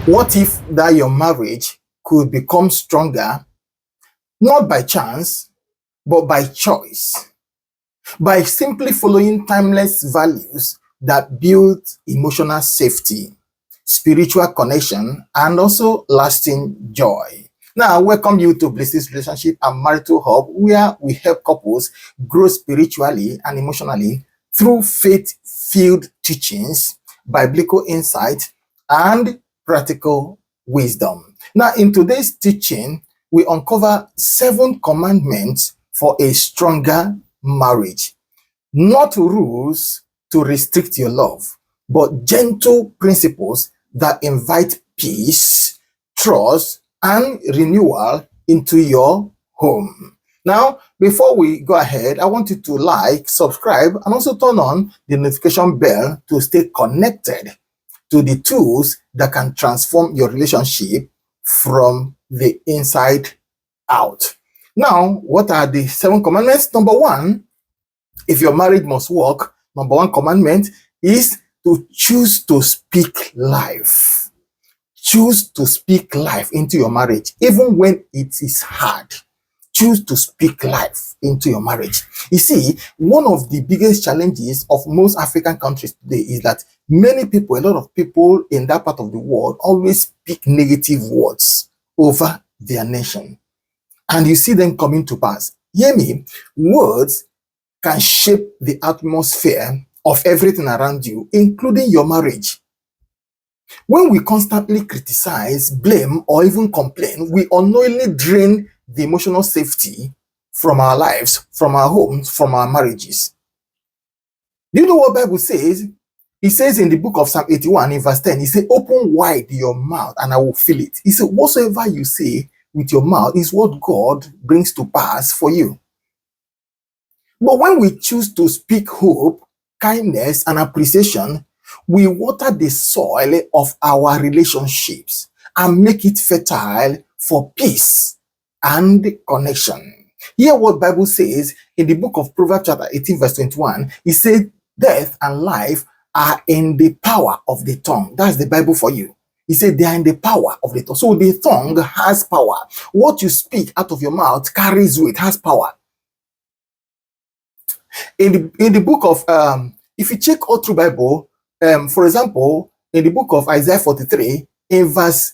What if that your marriage could become stronger, not by chance, but by choice, by simply following timeless values that build emotional safety, spiritual connection, and also lasting joy? Now, I welcome you to BlissHills Relationship and Marital Hub, where we help couples grow spiritually and emotionally through faith-filled teachings, biblical insight, and practical wisdom. Now, in today's teaching, we uncover 7 commandments for a stronger marriage. Not rules to restrict your love, but gentle principles that invite peace, trust, and renewal into your home. Now, before we go ahead, I want you to like, subscribe, and also turn on the notification bell to stay connected to the tools that can transform your relationship from the inside out. Now, what are the 7 commandments? Number 1, if your marriage must work, number 1 commandment is to choose to speak life. Choose to speak life into your marriage, even when it is hard. Choose to speak life into your marriage. You see, one of the biggest challenges of most African countries today is that many people, a lot of people in that part of the world, always speak negative words over their nation. And you see them coming to pass. Hear me, words can shape the atmosphere of everything around you, including your marriage. When we constantly criticize, blame, or even complain, we unknowingly drain the emotional safety from our lives, from our homes, from our marriages. Do you know what the Bible says? It says in the book of Psalm 81 in verse 10, it says, open wide your mouth and I will fill it. He said, whatsoever you say with your mouth is what God brings to pass for you. But when we choose to speak hope, kindness, and appreciation, we water the soil of our relationships and make it fertile for peace and connection. Hear what Bible says in the book of Proverbs chapter 18 verse 21. It says, death and life are in the power of the tongue. That's the Bible for you. He said they are in the power of the tongue. So the tongue has power. What you speak out of your mouth carries weight, has power. In the book of, if you check all through Bible, for example, in the book of Isaiah 43, in verse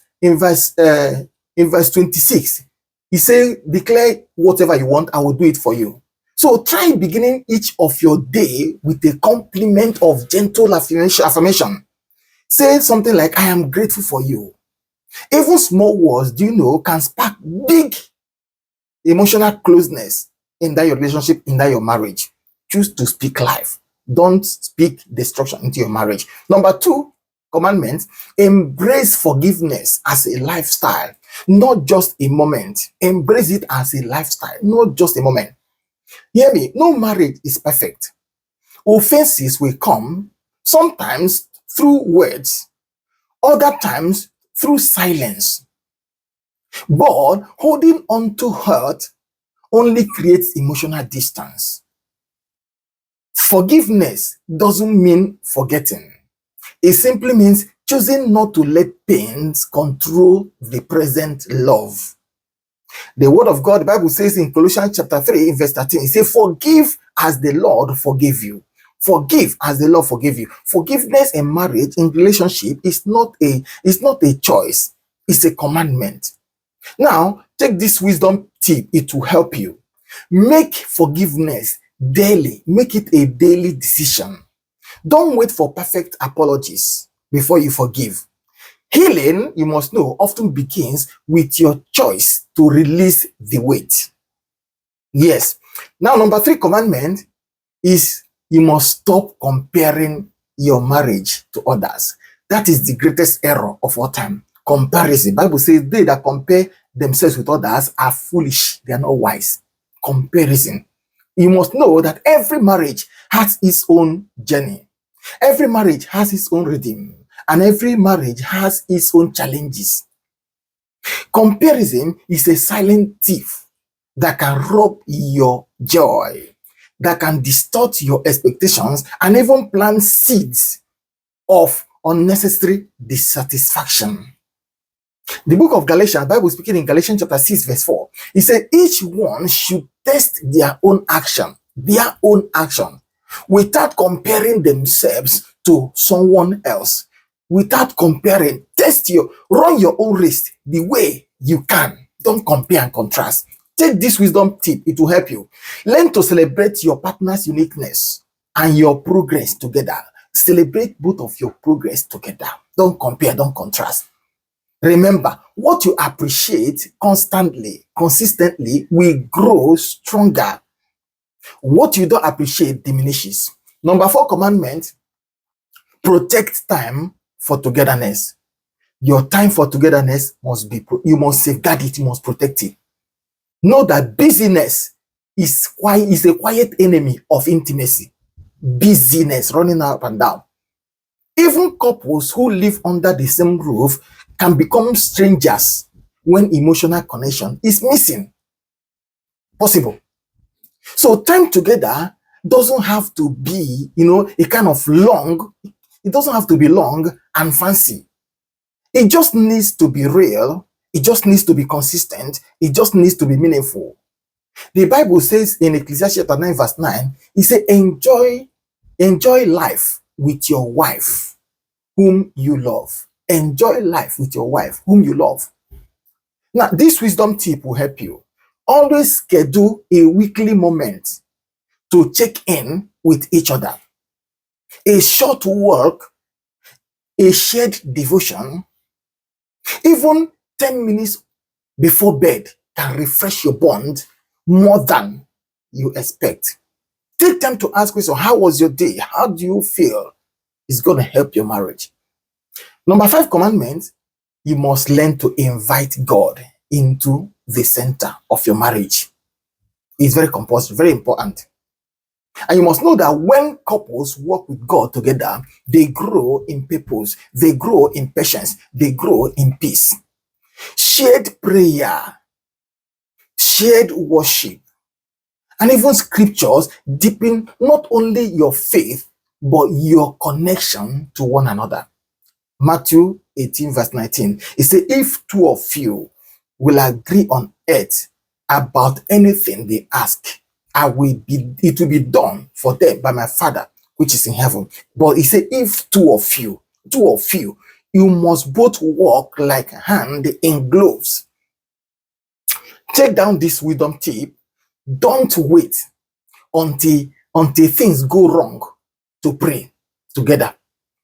26, he said, declare whatever you want, I will do it for you. So try beginning each of your day with a compliment of gentle affirmation. Say something like, I am grateful for you. Even small words, do you know, can spark big emotional closeness in that your relationship, in that your marriage. Choose to speak life. Don't speak destruction into your marriage. Number 2 commandment, embrace forgiveness as a lifestyle, not just a moment. Embrace it as a lifestyle, not just a moment. Hear me, no marriage is perfect. Offenses will come, sometimes through words, other times through silence. But holding on to hurt only creates emotional distance. Forgiveness doesn't mean forgetting. It simply means choosing not to let pains control the present love. The word of God, the Bible says in Colossians chapter 3, verse 13, it says, forgive as the Lord forgave you. Forgive as the Lord forgave you. Forgiveness in marriage, in relationship, is not a choice. It's a commandment. Now, take this wisdom tip. It will help you. Make forgiveness daily. Make it a daily decision. Don't wait for perfect apologies before you forgive. Healing, you must know, often begins with your choice to release the weight. Yes. Now, number 3 commandment is you must stop comparing your marriage to others. That is the greatest error of all time. Comparison. Bible says they that compare themselves with others are foolish. They are not wise. Comparison. You must know that every marriage has its own journey. Every marriage has its own rhythm. And every marriage has its own challenges. Comparison is a silent thief that can rob your joy, that can distort your expectations, and even plant seeds of unnecessary dissatisfaction. The book of Galatians, Bible speaking in Galatians chapter 6, verse 4, it said each one should test their own action, without comparing themselves to someone else. Without comparing, run your own race the way you can. Don't compare and contrast. Take this wisdom tip, it will help you. Learn to celebrate your partner's uniqueness and your progress together. Celebrate both of your progress together. Don't compare, don't contrast. Remember, what you appreciate constantly, consistently, will grow stronger. What you don't appreciate diminishes. Number 4 commandment, protect time for togetherness. Your time for togetherness you must safeguard it, you must protect it. Know that busyness is a quiet enemy of intimacy. Busyness, running up and down. Even couples who live under the same roof can become strangers when emotional connection is missing. Possible. So time together doesn't have to be, a kind of long. It doesn't have to be long and fancy. It just needs to be real. It just needs to be consistent. It just needs to be meaningful. The Bible says in Ecclesiastes chapter 9, verse 9, it says, enjoy life with your wife whom you love. Enjoy life with your wife whom you love. Now, this wisdom tip will help you. Always schedule a weekly moment to check in with each other. A short walk, a shared devotion, even 10 minutes before bed can refresh your bond more than you expect. Take time to ask questions. How was your day? How do you feel? It's going to help your marriage. Number 5 commandment, you must learn to invite God into the center of your marriage. It's very compulsory, very important. And you must know that when couples work with God together, they grow in purpose, they grow in patience, they grow in peace. Shared prayer, shared worship, and even scriptures deepen not only your faith, but your connection to one another. Matthew 18, verse 19, it says, if 2 of you will agree on earth about anything they ask, it will be done for them by my Father which is in heaven. But he said, if 2 of you, you must both walk like hand in gloves. Take down this wisdom tip. Don't wait until things go wrong to pray together.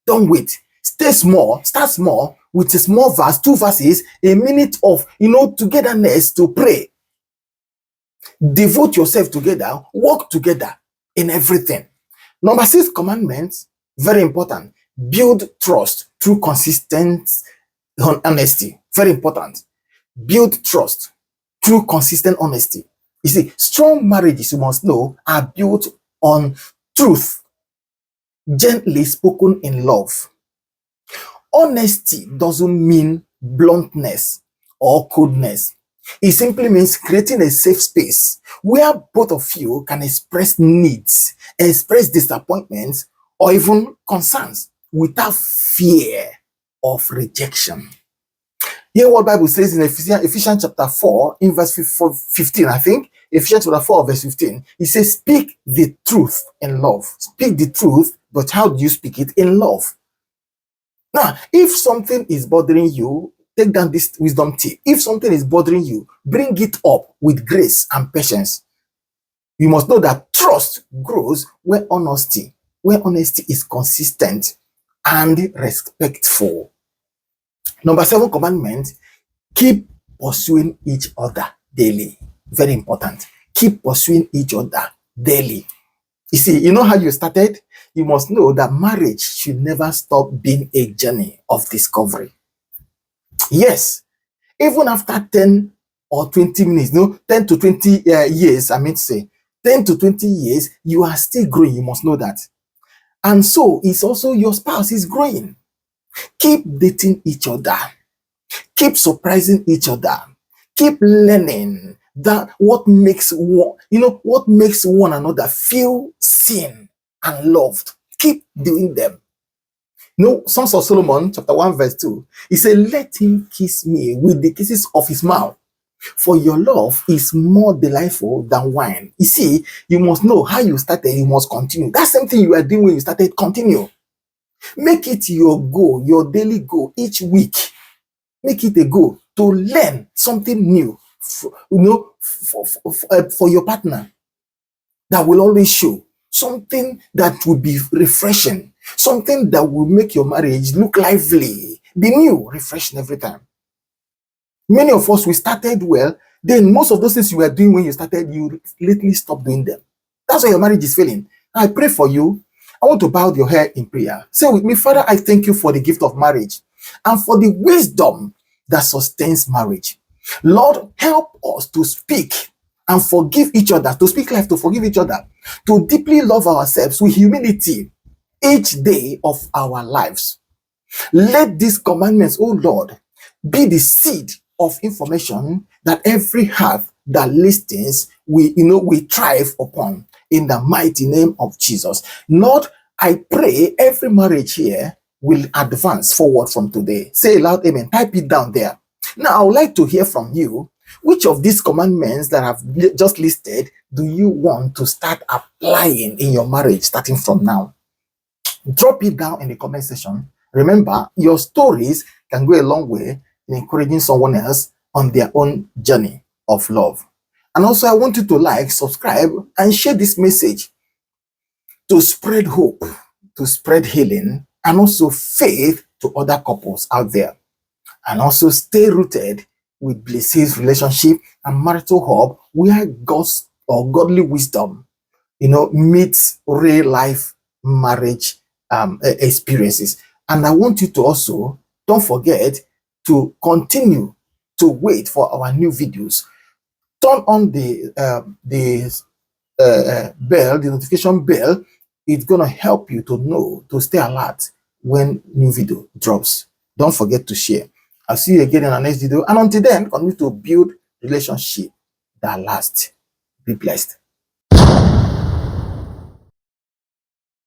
Don't wait. Start small with a small verse, 2 verses, a minute of togetherness to pray. Devote yourself together, work together in everything. Number 6 commandment, very important. Build trust through consistent honesty. Very important. Build trust through consistent honesty. You see, strong marriages, you must know, are built on truth, gently spoken in love. Honesty doesn't mean bluntness or coldness. It simply means creating a safe space where both of you can express needs, express disappointments, or even concerns without fear of rejection. Hear what Bible says in Ephesians chapter 4, in verse 15, I think. Ephesians chapter 4, verse 15. It says, speak the truth in love. Speak the truth, but how do you speak it? In love. Now, if something is bothering you, take down this wisdom tip. If something is bothering you, bring it up with grace and patience. You must know that trust grows where honesty is consistent and respectful. Number 7 commandment, keep pursuing each other daily. Very important. Keep pursuing each other daily. You see, you know how you started? You must know that marriage should never stop being a journey of discovery. Yes, even after 10 or 20 minutes, 10 to 20 years, 10 to 20 years, you are still growing. You must know that. And so it's also your spouse is growing. Keep dating each other. Keep surprising each other. Keep learning that what makes one another feel seen and loved. Keep doing them. No, Songs of Solomon, chapter 1, verse 2. He said, let him kiss me with the kisses of his mouth, for your love is more delightful than wine. You see, you must know how you started, you must continue. That same thing you are doing when you started, continue. Make it your goal, your daily goal each week. Make it a goal to learn something new, for your partner, that will always show something that will be refreshing, something that will make your marriage look lively, be new, refreshing every time. Many of us, we started well, then most of those things you were doing when you started, you lately stopped doing them. That's why your marriage is failing. I pray for you. I want to bow your head in prayer. Say with me, Father, I thank you for the gift of marriage and for the wisdom that sustains marriage. Lord, help us to speak and forgive each other, to speak life, to forgive each other, to deeply love ourselves with humility each day of our lives. Let these commandments, oh Lord, be the seed of information that every heart that listens we thrive upon, in the mighty name of Jesus. Lord, I pray every marriage here will advance forward from today. Say loud amen. Type it down there. Now, I would like to hear from you. Which of these commandments that I've just listed do you want to start applying in your marriage starting from now? Drop it down in the comment section. Remember, your stories can go a long way in encouraging someone else on their own journey of love. And also, I want you to like, subscribe, and share this message to spread hope, to spread healing, and also faith to other couples out there. And also stay rooted with BlissHills Relationship and Marital Hub, where God's or godly wisdom, meets real life marriage experiences. And I want you to also, don't forget to continue to wait for our new videos. Turn on the bell, the notification bell. It's gonna help you to know, to stay alert when new video drops. Don't forget to share. I'll see you again in our next video. And until then, continue to build relationship that lasts. Be blessed.